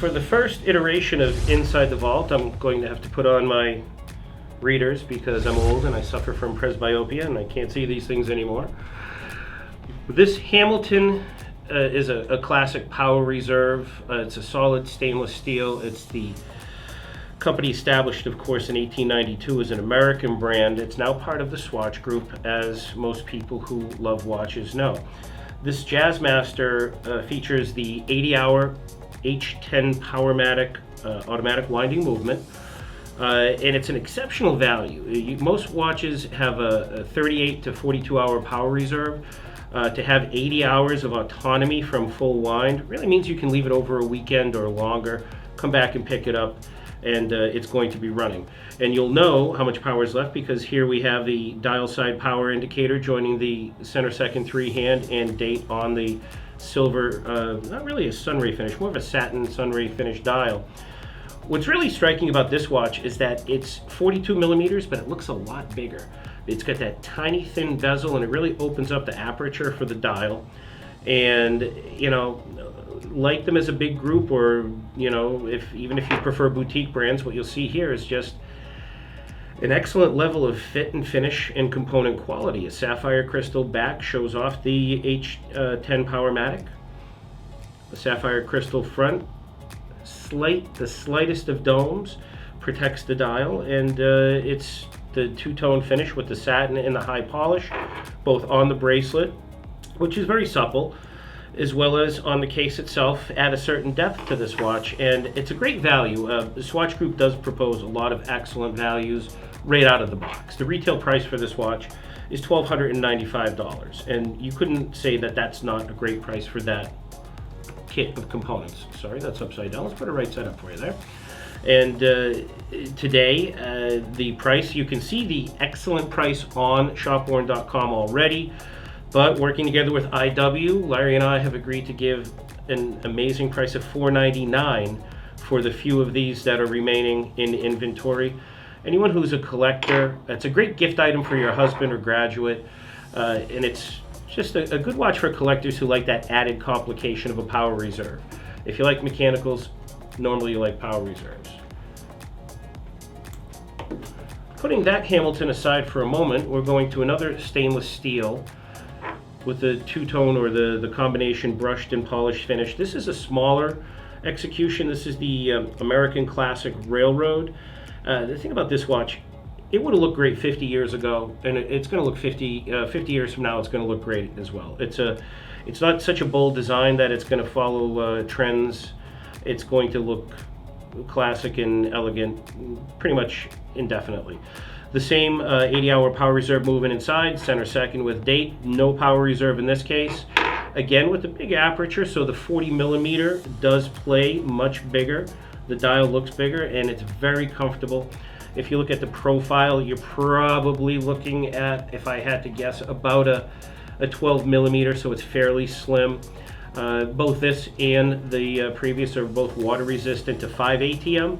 for the first iteration of Inside the Vault, I'm going to have to put on my readers because I'm old and I suffer from presbyopia and I can't see these things anymore. This Hamilton is a classic power reserve. It's a solid stainless steel. It's the company established, of course, in 1892 as an American brand. It's now part of the Swatch Group, as most people who love watches know. This Jazzmaster features the 80-hour H10 Powermatic automatic winding movement, and it's an exceptional value. Most watches have a 38 to 42-hour power reserve. To have 80 hours of autonomy from full wind really means you can leave it over a weekend or longer, come back and pick it up, and it's going to be running. And you'll know how much power is left because here we have the dial side power indicator joining the center second 3-hand and date on the silver, not really a sunray finish, more of a satin sunray finish dial. What's really striking about this watch is that it's 42 millimeters, but it looks a lot bigger. It's got that tiny thin bezel and it really opens up the aperture for the dial. And, you know, like them as a big group, or, you know, even if you prefer boutique brands, what you'll see here is just an excellent level of fit and finish and component quality. A sapphire crystal back shows off the H10 Powermatic. The sapphire crystal front, the slightest of domes, protects the dial, and it's the two-tone finish with the satin and the high polish, both on the bracelet, which is very supple, as well as on the case itself, add a certain depth to this watch, and it's a great value. The Swatch Group does propose a lot of excellent values right out of the box. The retail price for this watch is $1,295, and you couldn't say that that's not a great price for that kit of components. Sorry, that's upside down. Let's put it right side up for you there. And today, the price, you can see the excellent price on ShopWorn.com already, but working together with IW, Larry and I have agreed to give an amazing price of $499 for the few of these that are remaining in inventory. Anyone who's a collector, it's a great gift item for your husband or graduate, and it's just a good watch for collectors who like that added complication of a power reserve. If you like mechanicals, normally you like power reserves. Putting that Hamilton aside for a moment, we're going to another stainless steel with the two-tone or the combination brushed and polished finish. This is a smaller execution. This is the American Classic Railroad. The thing about this watch, it would have looked great 50 years ago, and it's going to look 50 years from now, it's going to look great as well. It's not such a bold design that it's going to follow trends. It's going to look classic and elegant pretty much indefinitely. The same 80-hour power reserve movement inside, center second with date, no power reserve in this case. Again with the big aperture, so the 40 millimeter does play much bigger. The dial looks bigger and it's very comfortable. If you look at the profile, you're probably looking at, if I had to guess, about a 12 millimeter, so it's fairly slim. Both this and the previous are both water resistant to 5 ATM.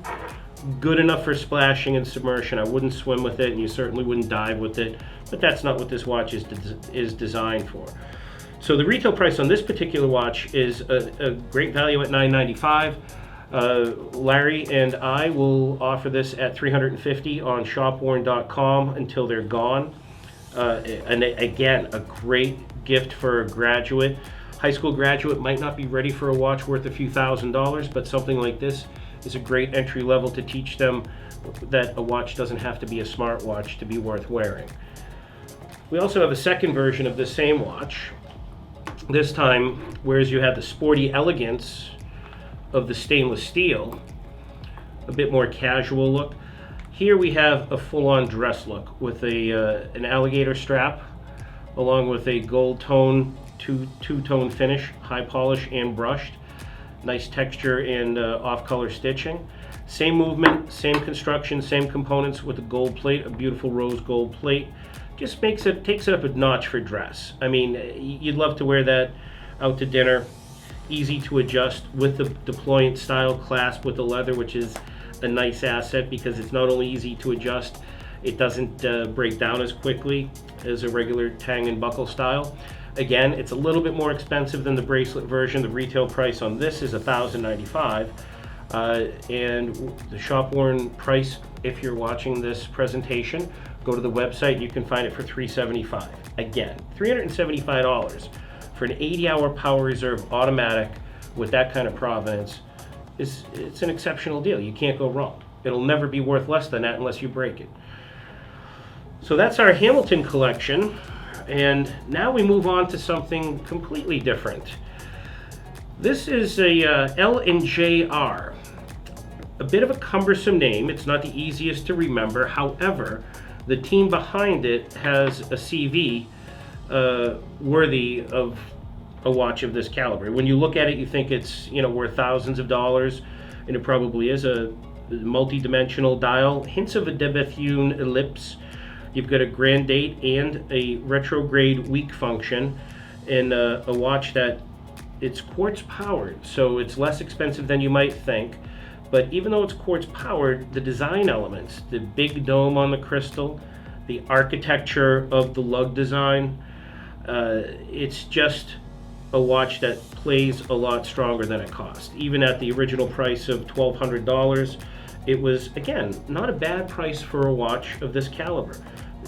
Good enough for splashing and submersion. I wouldn't swim with it, and you certainly wouldn't dive with it, but that's not what this watch is designed for. So the retail price on this particular watch is a great value at $995. Larry and I will offer this at $350 on ShopWorn.com until they're gone. And again, a great gift for a graduate. High school graduate might not be ready for a watch worth a few $1,000s, but something like this is a great entry level to teach them that a watch doesn't have to be a smartwatch to be worth wearing. We also have a second version of this same watch. This time, whereas you have the sporty elegance of the stainless steel, a bit more casual look, here we have a full-on dress look with an alligator strap along with a gold tone two-tone finish, high polish and brushed. Nice texture and off-color stitching. Same movement, same construction, same components with a gold plate, a beautiful rose gold plate. Just takes it up a notch for dress. I mean, you'd love to wear that out to dinner. Easy to adjust with the deployant style clasp with the leather, which is a nice asset because it's not only easy to adjust, it doesn't break down as quickly as a regular tang and buckle style. Again, it's a little bit more expensive than the bracelet version. The retail price on this is $1,095. And the ShopWorn price, if you're watching this presentation, go to the website, you can find it for $375. Again, $375 for an 80-hour power reserve automatic with that kind of provenance. It's an exceptional deal. You can't go wrong. It'll never be worth less than that unless you break it. So that's our Hamilton collection, and now we move on to something completely different. This is a L&JR. A bit of a cumbersome name. It's not the easiest to remember. However, the team behind it has a CV worthy of a watch of this caliber. When you look at it, you think it's worth thousands of dollars, and it probably is. A multi-dimensional dial, hints of a de Bethune ellipse. You've got a grand date and a retrograde week function, and a watch that it's quartz powered, so it's less expensive than you might think. But even though it's quartz powered, the design elements, the big dome on the crystal, the architecture of the lug design, it's just a watch that plays a lot stronger than it cost. Even at the original price of $1,200, it was, again, not a bad price for a watch of this caliber.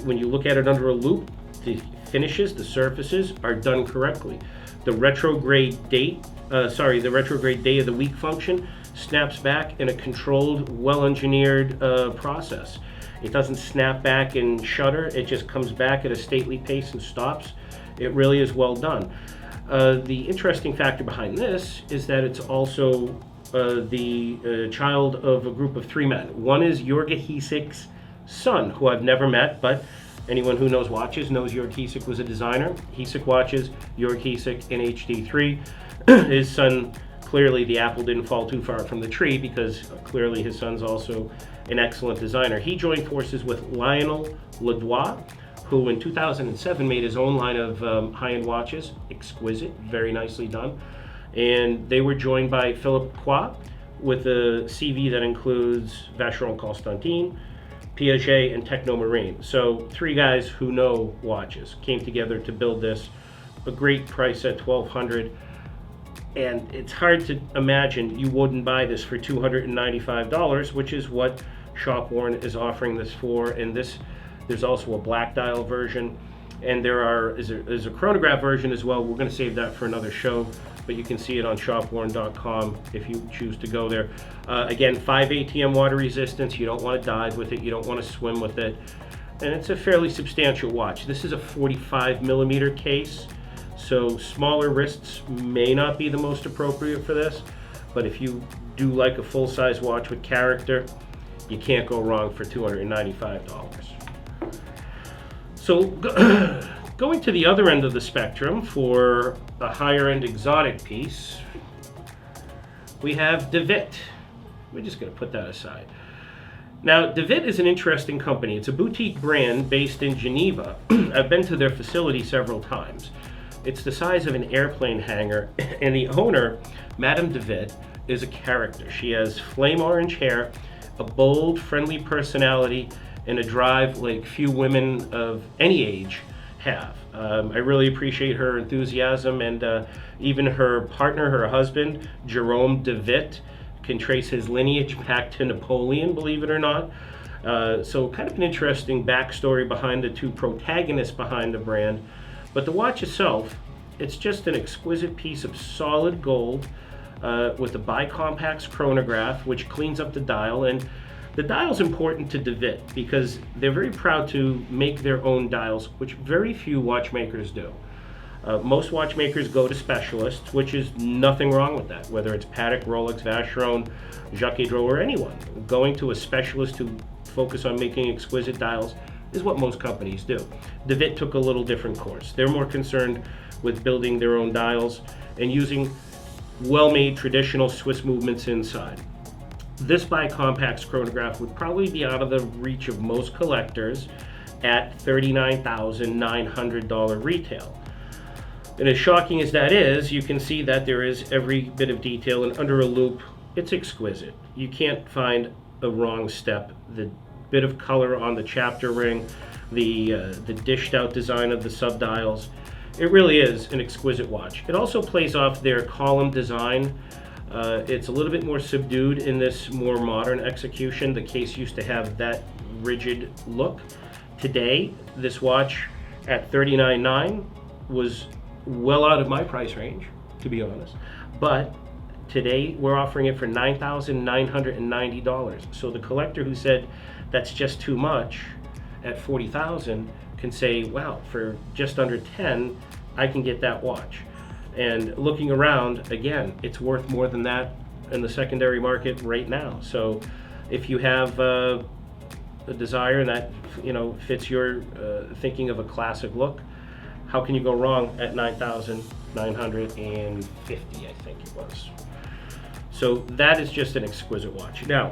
When you look at it under a loupe, the finishes, the surfaces are done correctly. The retrograde day of the week function snaps back in a controlled, well-engineered process. It doesn't snap back and shutter. It just comes back at a stately pace and stops. It really is well done. The interesting factor behind this is that it's also the child of a group of 3 men. One is Jörg Hiesig's son, who I've never met, but anyone who knows watches knows Jörg Hiesig was a designer. Hiesig watches, Jörg Hiesig in HD3. His son, clearly the apple didn't fall too far from the tree, because clearly his son's also an excellent designer. He joined forces with Lionel Ledoux, who in 2007 made his own line of high-end watches, exquisite, very nicely done. And they were joined by Philippe Quat with a CV that includes Vacheron Constantin, Piaget, and Techno Marine. So 3 guys who know watches came together to build this. A great price at $1,200. And it's hard to imagine you wouldn't buy this for $295, which is what ShopWorn is offering this for. And there's also a black dial version, and there's a chronograph version as well. We're going to save that for another show, but you can see it on shopworn.com if you choose to go there. Again, 5 ATM water resistance. You don't want to dive with it. You don't want to swim with it. And it's a fairly substantial watch. This is a 45 millimeter case, so smaller wrists may not be the most appropriate for this, but if you do like a full-size watch with character, you can't go wrong for $295. So going to the other end of the spectrum for a higher-end exotic piece, we have De Witt. We're just going to put that aside. Now, De Witt is an interesting company. It's a boutique brand based in Geneva. I've been to their facility several times. It's the size of an airplane hangar, and the owner, Madame De Witt, is a character. She has flame orange hair, a bold, friendly personality, and a drive like few women of any age have. I really appreciate her enthusiasm, and even her partner, her husband, Jerome De Witt, can trace his lineage back to Napoleon, believe it or not. So kind of an interesting backstory behind the 2 protagonists behind the brand. But the watch itself, it's just an exquisite piece of solid gold with a bicompax chronograph, which cleans up the dial. And the dial's important to De Witt because they're very proud to make their own dials, which very few watchmakers do. Most watchmakers go to specialists, which is nothing wrong with that, whether it's Patek, Rolex, Vacheron, Jacques Drouot, or anyone. Going to a specialist to focus on making exquisite dials is what most companies do. De Witt took a little different course. They're more concerned with building their own dials and using well-made traditional Swiss movements inside. This bicompax chronograph would probably be out of the reach of most collectors at $39,900 retail. And as shocking as that is, you can see that there is every bit of detail, and under a loupe, it's exquisite. You can't find a wrong step. The bit of color on the chapter ring, the dished out design of the subdials, it really is an exquisite watch. It also plays off their column design It's a little bit more subdued in this more modern execution. The case used to have that rigid look. Today, this watch at $39,900 was well out of my price range, to be honest. But today, we're offering it for $9,990. So the collector who said that's just too much at $40,000 can say, wow, for just under 10, I can get that watch. And looking around, again, it's worth more than that in the secondary market right now. So if you have a desire that fits your thinking of a classic look, how can you go wrong at $9,950, I think it was. So that is just an exquisite watch. Now,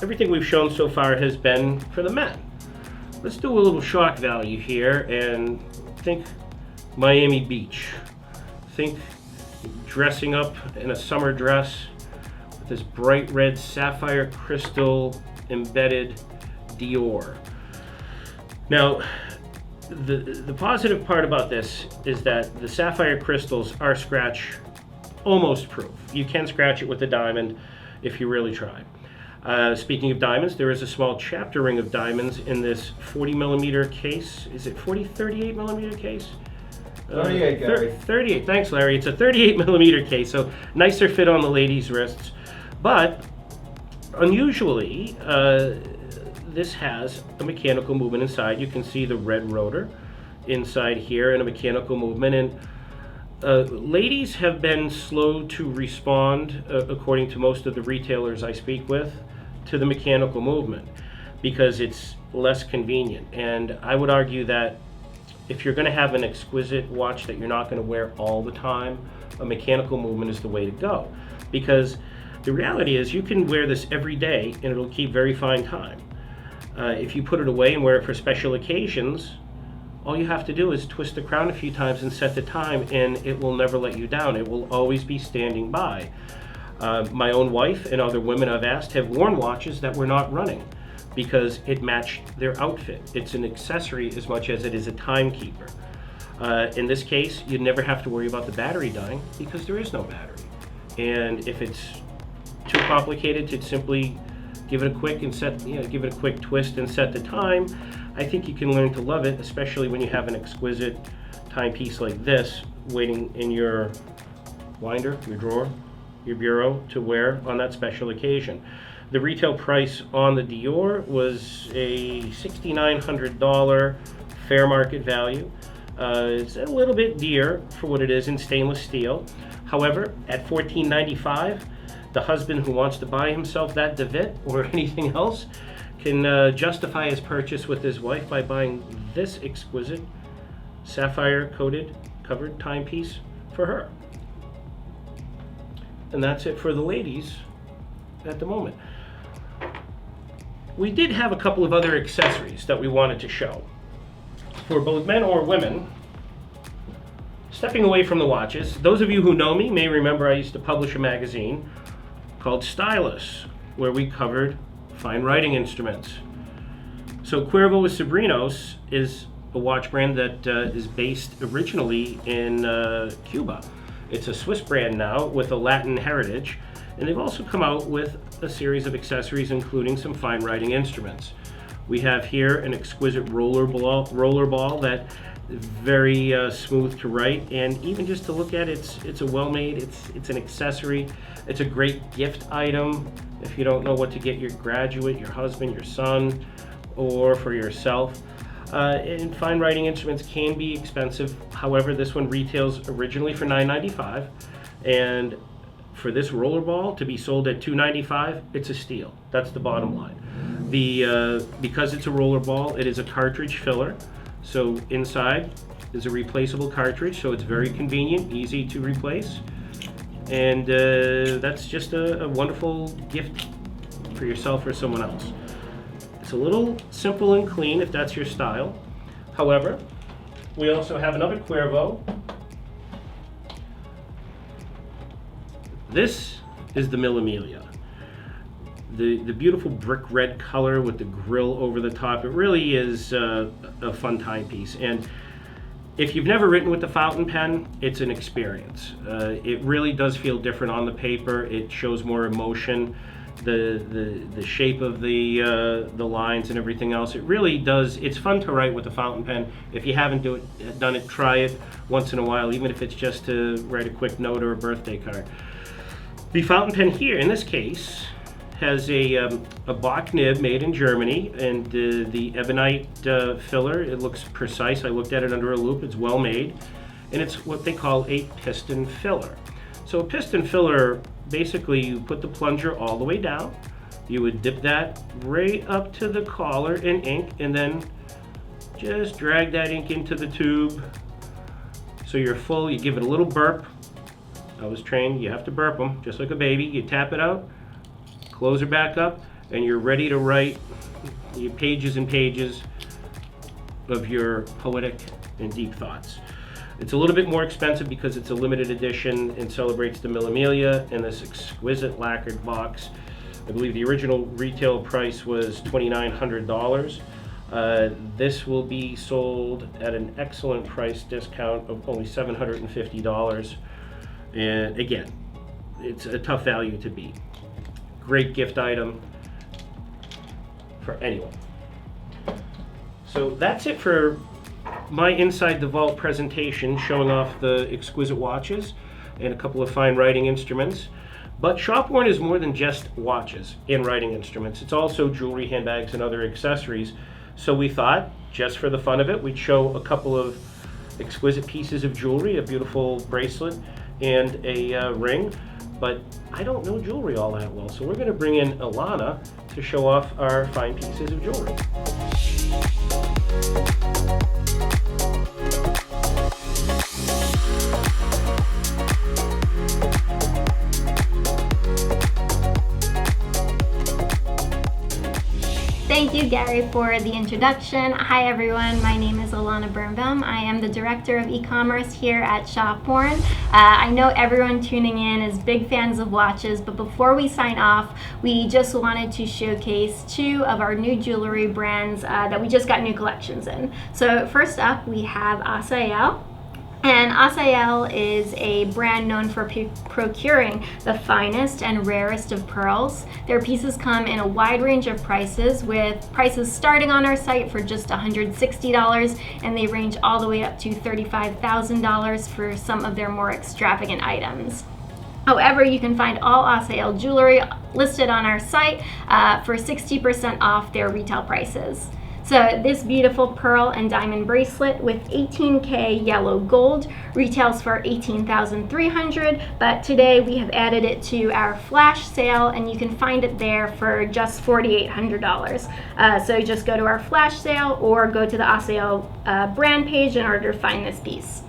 everything we've shown so far has been for the men. Let's do a little shock value here and think Miami Beach. Think dressing up in a summer dress with this bright red sapphire crystal embedded Dior. Now, the positive part about this is that the sapphire crystals are scratch almost proof. You can scratch it with a diamond if you really try. Speaking of diamonds, there is a small chapter ring of diamonds in this 40 millimeter case. Is it 38 millimeter case? 38, Gary. 38, thanks Larry. It's a 38 millimeter case, so nicer fit on the ladies' wrists. But unusually, this has a mechanical movement inside. You can see the red rotor inside here and a mechanical movement. And ladies have been slow to respond, according to most of the retailers I speak with, to the mechanical movement because it's less convenient. And I would argue that if you're going to have an exquisite watch that you're not going to wear all the time, a mechanical movement is the way to go. Because the reality is you can wear this every day and it'll keep very fine time. If you put it away and wear it for special occasions, all you have to do is twist the crown a few times and set the time, and it will never let you down. It will always be standing by. My own wife and other women I've asked have worn watches that were not running because it matched their outfit. It's an accessory as much as it is a timekeeper. In this case, you never have to worry about the battery dying because there is no battery. And if it's too complicated to simply give it a quick twist and set the time, I think you can learn to love it, especially when you have an exquisite timepiece like this waiting in your winder, your drawer, your bureau to wear on that special occasion. The retail price on the Dior was a $6,900 fair market value. It's a little bit dear for what it is in stainless steel. However, at $1,495, the husband who wants to buy himself that Davitt or anything else can justify his purchase with his wife by buying this exquisite sapphire covered timepiece for her. And that's it for the ladies at the moment. We did have a couple of other accessories that we wanted to show for both men or women. Stepping away from the watches, those of you who know me may remember I used to publish a magazine called Stylus, where we covered fine writing instruments. So Cuervo Sobrinos is a watch brand that is based originally in Cuba. It's a Swiss brand now with a Latin heritage, and they've also come out with a series of accessories including some fine writing instruments. We have here an exquisite roller ball that is very smooth to write, and even just to look at it's a well-made, it's an accessory. It's a great gift item if you don't know what to get your graduate, your husband, your son, or for yourself. And fine writing instruments can be expensive. However, this one retails originally for $995, and for this roller ball to be sold at $295, it's a steal. That's the bottom line. Because it's a roller ball, it is a cartridge filler. So inside is a replaceable cartridge, so it's very convenient, easy to replace. And that's just a wonderful gift for yourself or someone else. It's a little simple and clean if that's your style. However, we also have another Cuervo. This is the Mille Miglia. The beautiful brick red color with the grill over the top. It really is a fun timepiece. And If you've never written with the fountain pen, it's an experience. It really does feel different on the paper. It shows more emotion, the shape of the lines and everything else. It really does. It's fun to write with the fountain pen. If you haven't done it, try it once in a while, even if it's just to write a quick note or a birthday card. The fountain pen here, in this case, has a Bach nib made in Germany, and the ebonite filler, it looks precise. I looked at it under a loupe. It's well made, and it's what they call a piston filler. So a piston filler, basically you put the plunger all the way down, you would dip that right up to the collar in ink, and then just drag that ink into the tube so you're full. You give it a little burp. I was trained, you have to burp them, just like a baby. You tap it out, close her back up, and you're ready to write your pages and pages of your poetic and deep thoughts. It's a little bit more expensive because it's a limited edition and celebrates the Millimelia in this exquisite lacquered box. I believe the original retail price was $2,900. This will be sold at an excellent price discount of only $750. And again, it's a tough value to beat. Great gift item for anyone. So that's it for my Inside the Vault presentation, showing off the exquisite watches and a couple of fine writing instruments. But ShopWorn is more than just watches and writing instruments. It's also jewelry, handbags, and other accessories. So we thought, just for the fun of it, we'd show a couple of exquisite pieces of jewelry, a beautiful bracelet and a ring. But I don't know jewelry all that well, so we're going to bring in Ilana to show off our fine pieces of jewelry. Thank you, Gary, for the introduction. Hi, everyone. My name is Ilana Birnbaum. I am the Director of E-commerce here at ShopWorn. I know everyone tuning in is big fans of watches, but before we sign off, we just wanted to showcase two of our new jewelry brands that we just got new collections in. So first up, we have Asael. And Asael is a brand known for procuring the finest and rarest of pearls. Their pieces come in a wide range of prices, with prices starting on our site for just $160, and they range all the way up to $35,000 for some of their more extravagant items. However, you can find all Asael jewelry listed on our site for 60% off their retail prices. So this beautiful pearl and diamond bracelet with 18K yellow gold retails for $18,300, but today we have added it to our flash sale, and you can find it there for just $4,800. So just go to our flash sale or go to the Asael brand page in order to find this piece.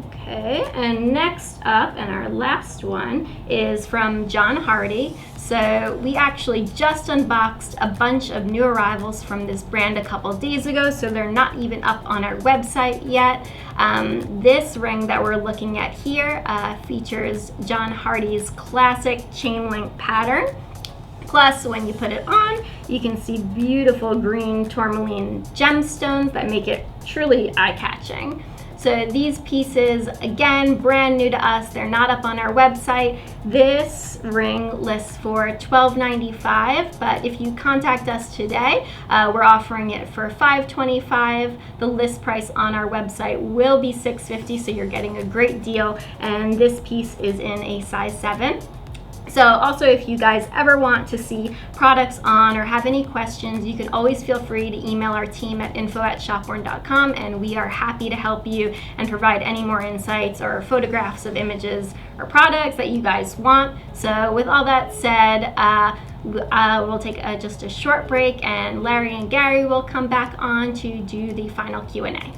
Okay, and next up, and our last one, is from John Hardy. So we actually just unboxed a bunch of new arrivals from this brand a couple days ago, so they're not even up on our website yet. This ring that we're looking at here features John Hardy's classic chain link pattern. Plus, when you put it on, you can see beautiful green tourmaline gemstones that make it truly eye-catching. So these pieces, again, brand new to us. They're not up on our website. This ring lists for $12.95, but if you contact us today, we're offering it for $5.25. The list price on our website will be $6.50, so you're getting a great deal. And this piece is in a size 7. So also, if you guys ever want to see products on or have any questions, you can always feel free to email our team at info@shopworn.com, and we are happy to help you and provide any more insights or photographs of images or products that you guys want. So with all that said, we'll take just a short break, and Larry and Gary will come back on to do the final Q&A.